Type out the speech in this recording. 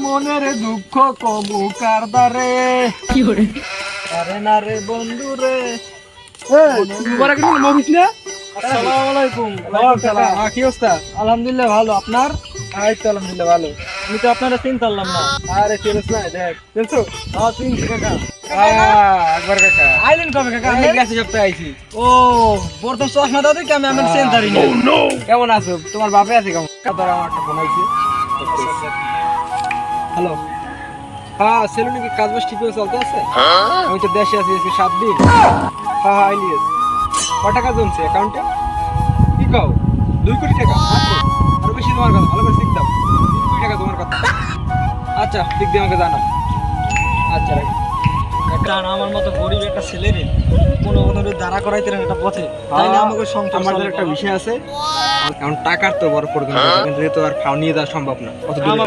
মনের দুঃখ কবু কারদারে কি করে আরে না রে বন্ধু রে। মুবারক দিন মফিস না। আসসালামু আলাইকুম। কি অবস্থা? আলহামদুলিল্লাহ ভালো, আপনার? এই তো আলহামদুলিল্লাহ ভালো। আমি তো আপনারা চিনতাম না। আরে চিনিস না, দেখ চিনছো? হ্যাঁ চিনছি কাকা। আকবর কাকা আইলেন কবে কাকা? আমি গেছে সপ্তাহে আইছি। ও প্রথম চশমা দাও দেখি আমি চিনতারি না। কেমন আছো? তোমার বাপে আছে কেমন? তোর আমার একটা ফোন আইছে। হ্যালো, হ্যাঁ সেলুনে কি কাজ বাজ ঠিকভাবে চলতে আছে? আমি তো দেশে আছি আজকে 7 দিন। হ্যাঁ আইলিয়েস। কত টাকা জমছে অ্যাকাউন্টে? কি কও? 2 কোটি টাকা মাত্র? আরো বেশি তোমার কথা, ভালো করে ঠিক দাও। 2 কোটি টাকা তোমার কথা। আচ্ছা ঠিক দিয়ে আমাকে জানা। আচ্ছা রাখি। কারণ আমার মতো গরিব একটা ছেলে রে কোনো দাঁড়া করাইতে না একটা পথে, তাইলে আমাকে সংসার আমাদের চলবে। একটা বিষয় আছে, এখন টাকার তো বড় প্রয়োজন, কিন্তু যেহেতু আর খাওয়া নিয়ে যাওয়া সম্ভব না অত দূরে।